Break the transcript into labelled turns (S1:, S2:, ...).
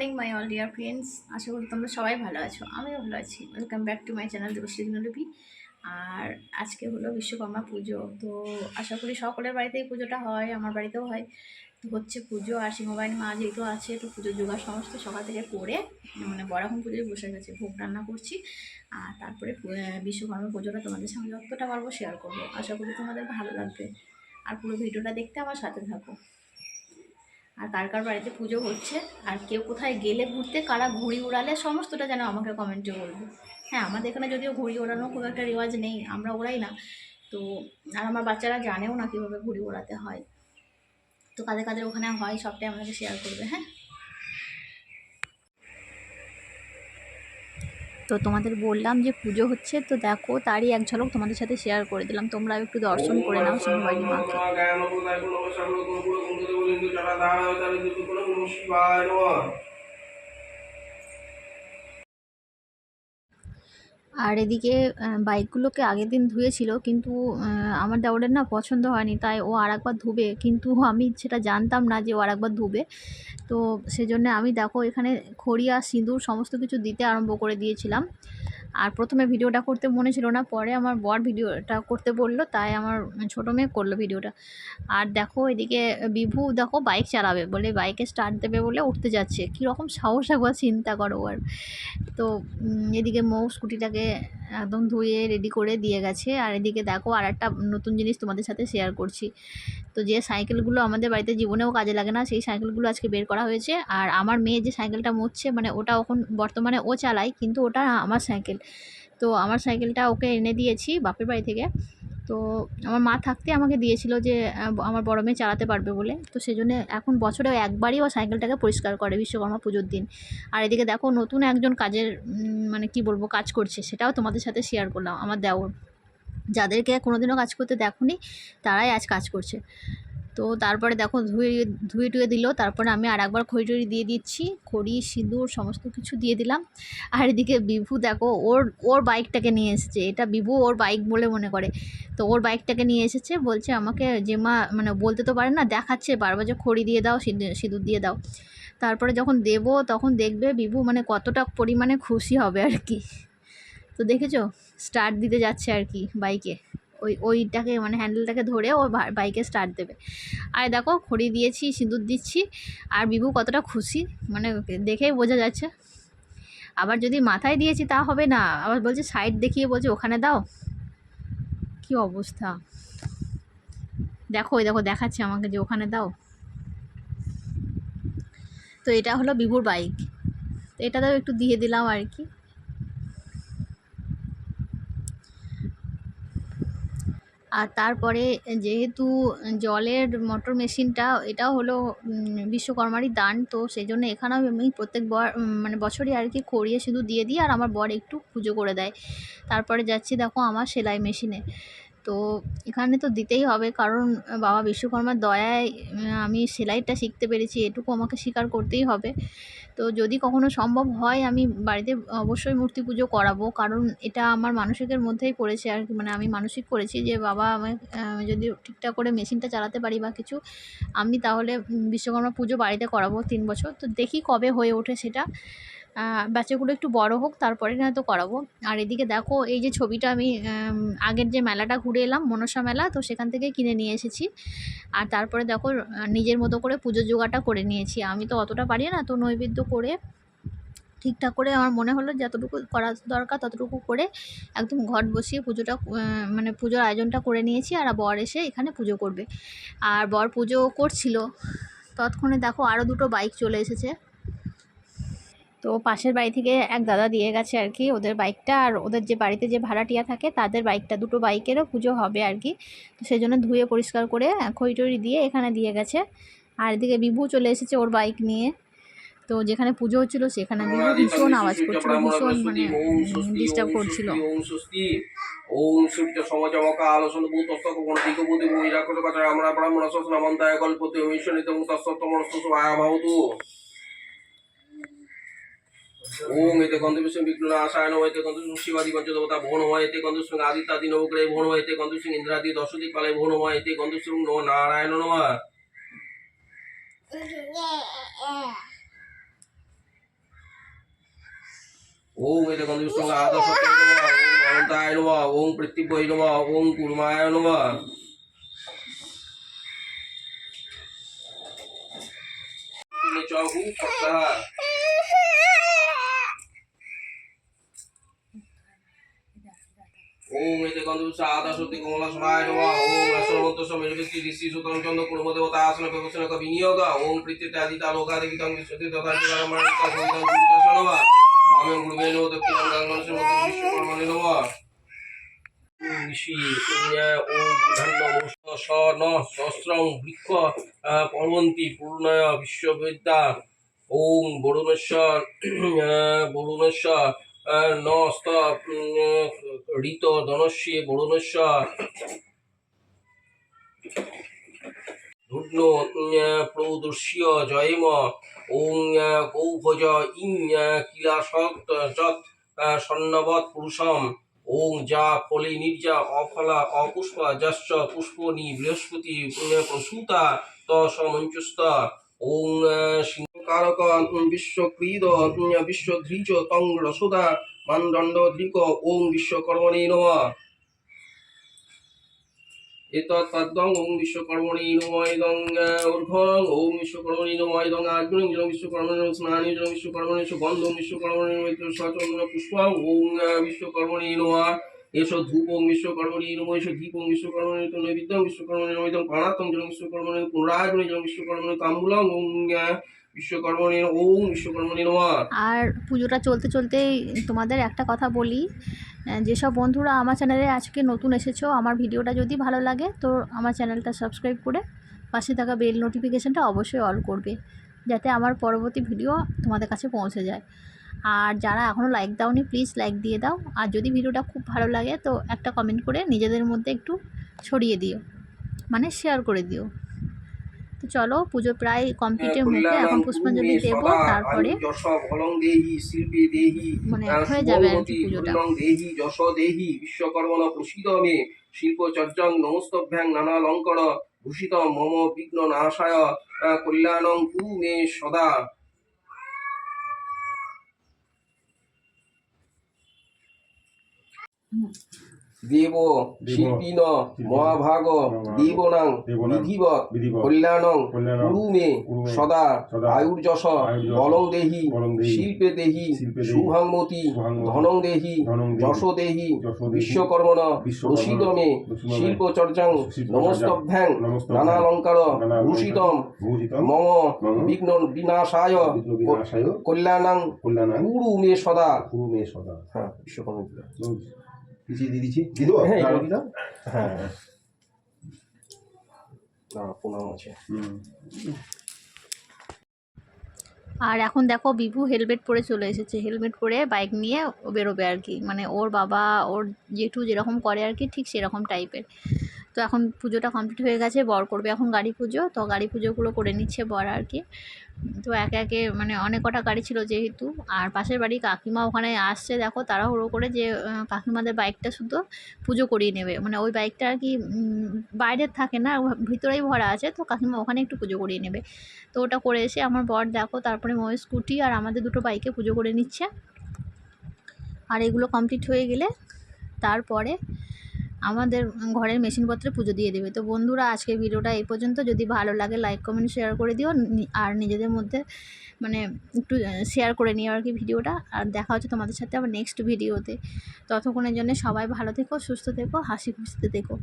S1: Morning my all dear friends, আশা করি তোমরা সবাই ভালো আছো। আমিও ভালো আছি। Welcome back to my channel Debashree Dinlipi. আর আজকে হলো বিশ্বকর্মা পুজো, তো আশা করি সকলের বাড়িতেই পুজোটা হয়, আমার বাড়িতেও হয়। তো হচ্ছে পুজো, আর সিংহবাহিনী মা যেহেতু আছে, তো পুজোর জোগাড় সমস্ত সকাল থেকে করে মানে বড় এখন পুজোয় বসে গেছে, ভোগ রান্না করছি। আর তারপরে বিশ্বকর্মা পুজোটা তোমাদের সঙ্গে যতটা পারবো শেয়ার করবো। আশা করি তোমাদের ভালো লাগবে, আর পুরো ভিডিওটা দেখতে আমার সাথে থাকো। আর কার কার বাড়িতে পুজো হচ্ছে, আর কেউ কোথায় গেলে ঘুরতে, কারা ঘুড়ি উড়ালে, সমস্তটা যেন আমাকে কমেন্টে বলবে। হ্যাঁ, আমাদের এখানে যদিও ঘুড়ি ওড়ানো খুব একটা রেওয়াজ নেই, আমরা ওড়াই না তো। আর আমার বাচ্চারা জানেও না কীভাবে ঘুড়ি ওড়াতে হয়। তো কাদের কাদের ওখানে হয় সবটাই আমাকে শেয়ার করবে। হ্যাঁ, তো তোমাদের বললাম যে পুজো হচ্ছে, তো দেখো তারই এক ঝলক তোমাদের সাথে শেয়ার করে দিলাম। তোমরা একটু দর্শন করে নাও সিংহবাহিনী মাকে। আর এদিকে বাইকগুলোকে আগের দিন ধুয়েছিল, কিন্তু আমার দেওরের না পছন্দ হয়নি, তাই ও আরেকবার ধুবে, কিন্তু আমি সেটা জানতাম না যে ও আরেকবার ধুবে। তো সেজন্য আমি দেখো এখানে খড়ি আর সিঁদুর সমস্ত কিছু দিতে আরম্ভ করে দিয়েছিলাম। আর প্রথমে ভিডিওটা করতে মনে ছিল না, পরে আমার বর ভিডিওটা করতে বললো, তাই আমার ছোটো মেয়ে করলো ভিডিওটা। আর দেখো এদিকে বিভু দেখো বাইক চালাবে বলে, বাইকে স্টার্ট দেবে বলে উঠতে যাচ্ছে, কীরকম সাহস একবার চিন্তা করো। আর তো এদিকে মৌ স্কুটিটাকে একদম ধুয়ে রেডি করে দিয়ে গেছে। আর এদিকে দেখো আর একটা নতুন জিনিস তোমাদের সাথে শেয়ার করছি। তো যে সাইকেলগুলো আমাদের বাড়িতে জীবনেও কাজে লাগে না, সেই সাইকেলগুলো আজকে বের করা হয়েছে। আর আমার মেয়ে যে সাইকেলটা মুছছে, মানে ওটা এখন বর্তমানে ও চালায়, কিন্তু ওটা আমার সাইকেল। তো আমার সাইকেলটা ওকে এনে দিয়েছি বাপের বাড়ি থেকে। তো আমার মা থাকতে আমাকে দিয়েছিল যে আমার বড় মেয়ে চালাতে পারবে বলে। তো সেজন্য এখন বছরে একবারই ও সাইকেলটাকে পরিষ্কার করে বিশ্বকর্মা পুজোর দিন। আর এদিকে দেখো নতুন একজন কাজের মানে কি বলবো, কাজ করছে, সেটাও তোমাদের সাথে শেয়ার করলাম। আমার দেওর, যাদেরকে কোনোদিনও কাজ করতে দেখোনি, তারাই আজ কাজ করছে। তো তারপরে দেখো ধুয়ে টুয়ে দিল, তারপরে আমি আর একবার খড়ি টড়ি দিয়ে দিচ্ছি, খড়ি সিঁদুর সমস্ত কিছু দিয়ে দিলাম। আর এদিকে বিভু দেখো ওর বাইকটাকে নিয়ে এসেছে, এটা বিভু ওর বাইক বলে মনে করে। তো ওর বাইকটাকে নিয়ে এসেছে, বলছে আমাকে যে মা, মানে বলতে তো পারে না, দেখাচ্ছে বারবার যে খড়ি দিয়ে দাও, সিঁদুর দিয়ে দাও। তারপরে যখন দেবো তখন দেখবে বিভু মানে কতটা পরিমাণে খুশি হবে আর কি। তো দেখেছো স্টার্ট দিতে যাচ্ছে আর কি বাইকে, ওইটাকে মানে হ্যান্ডেলটাকে ধরে ও বাইকে স্টার্ট দেবে। আর দেখো খড়ি দিয়েছি, সিঁদুর দিচ্ছি, আর বিভু কতটা খুশি মানে দেখেই বোঝা যাচ্ছে। আবার যদি মাথায় দিয়েছি তা হবে না, আবার বলছে সাইড দেখিয়ে বলছে ওখানে দাও। কি অবস্থা দেখো, ওই দেখো দেখাচ্ছে আমাকে যে ওখানে দাও। তো এটা হলো বিভুর বাইক, তো এটাতেও একটু দিয়ে দিলাম আর কি। আর তারপরে যেহেতু জলের মোটর মেশিনটা, এটাও হলো বিশ্বকর্মারই দান, তো সেই জন্য এখানেও আমি প্রত্যেক মানে বছরই আর কি করিয়ে শুধু দিয়ে দিই, আর আমার বর একটু পুজো করে দেয়। তারপরে যাচ্ছি দেখো আমার সেলাই মেশিনে। তো এখানে তো দিতেই হবে, কারণ বাবা বিশ্বকর্মার দয়ায় আমি সেলাইটা শিখতে পেরেছি, এটুকু আমাকে স্বীকার করতেই হবে। তো যদি কখনো সম্ভব হয় আমি বাড়িতে অবশ্যই মূর্তি পুজো করাবো, কারণ এটা আমার মানসিকের মধ্যেই পড়েছে আর কি। মানে আমি মানসিক করেছি যে বাবা আমি যদি ঠিকঠাক করে মেশিনটা চালাতে পারি বা কিছু, আমি তাহলে বিশ্বকর্মা পুজো বাড়িতে করাবো 3 বছর। তো দেখি কবে হয়ে ওঠে সেটা, বাচ্চাগুলো একটু বড় হোক তারপরে না তো করাবো। আর এদিকে দেখো এই যে ছবিটা আমি আগের যে মেলাটা ঘুরে এলাম, মনসা মেলা, তো সেখান থেকে কিনে নিয়ে এসেছি। আর তারপরে দেখো নিজের মতো করে পুজোর জোগাড়টা করে নিয়েছি। আমি তো অতটা পারি না, তো নৈবেদ্য করে ঠিকঠাক করে আমার মনে হলো যতটুকু করা দরকার ততটুকু করে একদম ঘট বসিয়ে পুজোটা মানে পুজোর আয়োজনটা করে নিয়েছি। আর বর এসে এখানে পুজো করবে, আর বর পুজো করছিল ততক্ষণে দেখো আরও দুটো বাইক চলে এসেছে। তো পাশের বাড়ি থেকে এক দাদা দিয়ে গেছে আর কি ওদের বাইকটা, আর ওদের যে বাড়িতে যে ভাড়াটিয়া থাকে তাদের বাইকটা, দুটো বাইকেরও পুজো হবে আর কি। তো সেই জন্য ধুয়ে পরিষ্কার করে খড়ি টড়ি দিয়ে এখানে দিয়ে গেছে। আর এদিকে বিভু চলে এসেছে ওর বাইক নিয়ে। তো যেখানে পুজো হচ্ছিল সেখানে বিভু ভীষণ আওয়াজ করছিল, ভীষণ মানে ডিস্টার্ব করছিল।
S2: ওম সূর্য সমচমকা আলোচন ভূতস্তক গণতিক বুদ্ধি বহিরাকট কথা আমরা ব্রাহ্মণ সস্নামন্তায় কল্পতে মিশনিত তস্তমস্তু আয়ামাহুতু। ওম এতে গন্ধবিষ্ণু বিষ্ণু আশায় নম এতে গন্ধবিষ্ণু শিবাদি পঞ্চদেবতা ভো নম এতে গন্ধবিষ্ণু আদিত্যাদি নবগ্রহে ভো নম এতে গন্ধবিষ্ণু ইন্দ্রাদি দশদিক পালে ভো নম এতে গন্ধবিষ্ণু নারায়ণ নমঃ। ওম এতে গন্ধবিষ্ণু আদর্শ নমঃ, ওম অনন্তায় নমঃ, ওম পৃথিব্যৈ নমঃ, ওম কুর্মায় নমঃ। চহু সপ্তাহ ওম এতে গন্ধবিষ্ণু আদর্শ কমলা সরায় নমঃ, ওম রাসনমন্ত মেরুবৃত্তি ঋষি সুতং চন্দ্র কুর্ম দেবতা আসন প্রবচনক বিনিয়োগ, ওম পৃথিবীতে আদিতা লোকাদিবিতং বিশ্বতি তথা চিরামানিতা গোবিন্দং গুরুদাস নমঃ, বামে গুরুবে নমঃ, দক্ষিণং গাঙ্গনসে মধ্যে বিশ্বকর্মণে নমঃ। ঋষি ওম ধন্যমুষ্ট স ন সহস্রং বৃক্ষ পরবন্তি পূর্ণয় বিশ্ববিদ্যা, ওম বরুণেশ্বর বরুণেশ্বর নস্ত ঋত ধনস্যে বরুণেশ্বর ধূর্ণ প্রদর্শ্য জয়ম, ওং কৌভজ ইং কিলাসত যৎ স্বর্ণবৎ পুরুষম, ওং যা ফলে নির্যা অফলা অপুষ্প যশ্চ পুষ্পনি বৃহস্পতি প্রসূতা তসমঞ্চস্ত, ওং সিংহকারক বিশ্বক্রীড বিশ্বধ্রিজ তং রসোদা মানদণ্ড ধৃক, ওং বিশ্বকর্মণে নমঃ। এতদ্দং ওং বিশ্বকর্মণি নমঃ ইদং ঊর্ধ্বং, ওং বিশ্বকর্মণি নমঃ ইদং আগ্নেয়ং জং বিশ্বকর্মণি নমঃ স্নানে জং বিশ্বকর্মণি গন্ধং বিশ্বকর্মণি নমঃ সচন্দন পুষ্পং, ওং বিশ্বকর্মণি নমঃ। এষ ধূপং বিশ্বকর্মণি নমঃ, এষ দীপং বিশ্বকর্মণি নমঃ, নৈবেদ্যং বিশ্বকর্মণি নমঃ ইদং প্রাণাতং জং বিশ্বকর্মণি পুনরাগ্নি জং বিশ্বকর্মণি তাম্বূলং, ওং বিশ্বকর্মণি ওং বিশ্বকর্মণি নমঃ।
S1: আর পুজোটা চলতে চলতেই তোমাদের একটা কথা বলি, যেসব বন্ধুরা আমার চ্যানেলে আজকে নতুন এসেছো, আমার ভিডিওটা যদি ভালো লাগে তো আমার চ্যানেলটা সাবস্ক্রাইব করে পাশে থাকা বেল নোটিফিকেশানটা অবশ্যই অল করবে, যাতে আমার পরবর্তী ভিডিও তোমাদের কাছে পৌঁছে যায়। আর যারা এখনও লাইক দাওনি প্লিজ লাইক দিয়ে দাও, আর যদি ভিডিওটা খুব ভালো লাগে তো একটা কমেন্ট করে নিজেদের মধ্যে একটু ছড়িয়ে দিও, মানে শেয়ার করে দিও। তো চলো, পুজো প্রায় কমপ্লিটের মুখে, এখন পুষ্পাঞ্জলি দেবো, তারপরে মানে হয়ে যাবে আর কি পুজোটা।
S2: দেহি যশ দেহি বিশ্বকর্মণ প্রসীদ মে, শিল্পচর্যং নমস্তভ্যাং নানালঙ্কর ভূষিত মম বিঘ্ন নাশায়, কল্যাণং কুরু মে সদা। দেব শিল্পিন মহাভাগ দেবনাং বিধিবৎ কল্যাণং কুরু মে সদা, আয়ুর্যশ বলং দেহি শিল্পে দেহি শুভাংমতি ধনং দেহি যশ দেহি বিশ্বকর্মণ প্রসীদ মে, শিল্পচর্যাং নমস্তভ্যাং নানালঙ্কার ভূষিতম মম বিঘ্ন বিনাশায়, কল্যাণং কুরু মে সদা। হ্যাঁ, বিশ্বকর্মা
S3: পিছিয়ে দিয়ে দিচ্ছি, দিয়ে দেবো।
S2: হ্যাঁ, এটা দিলাম। হ্যাঁ, না প্রণাম আছে।
S1: আর এখন দেখো বিভু হেলমেট পরে চলে এসেছে, হেলমেট পরে বাইক নিয়ে ও বেরোবে আর কি, মানে ওর বাবা ওর জেঠু যেরকম করে আর কি, ঠিক সেরকম টাইপের। তো এখন পুজোটা কমপ্লিট হয়ে গেছে, বর করবে এখন গাড়ি পুজো, তো গাড়ি পুজোগুলো করে নিচ্ছে বর আর কি। তো একে একে মানে অনেক কটা গাড়ি ছিল যেহেতু, আর পাশের বাড়ি কাকিমা ওখানে আসছে, দেখো তাড়াহুড়ো করে যে কাকিমাদের বাইকটা শুধু পুজো করিয়ে নেবে, মানে ওই বাইকটা আর কি বাইরের থাকে না, ভিতরেই ভরা আছে, তো কাকিমা ওখানে একটু পুজো করিয়ে নেবে। তো ওটা করে এসে আমার বর দেখো তারপরে ওই স্কুটি আর আমাদের দুটো বাইকে পুজো করে নিচ্ছে। আর এগুলো কমপ্লিট হয়ে গেলে তারপরে আমাদের ঘরের মেশিনপত্রে পুজো দিয়ে দেবে। তো বন্ধুরা, আজকের ভিডিওটা এই পর্যন্ত। যদি ভালো লাগে লাইক কমেন্ট শেয়ার করে দিও, আর নিজেদের মধ্যে মানে একটু শেয়ার করে নিও আর কি ভিডিওটা। আর দেখা হচ্ছে তোমাদের সাথে আবার নেক্সট ভিডিওতে। ততক্ষণের জন্য সবাই ভালো থেকো, সুস্থ থেকো, হাসি খুশিতে থেকো।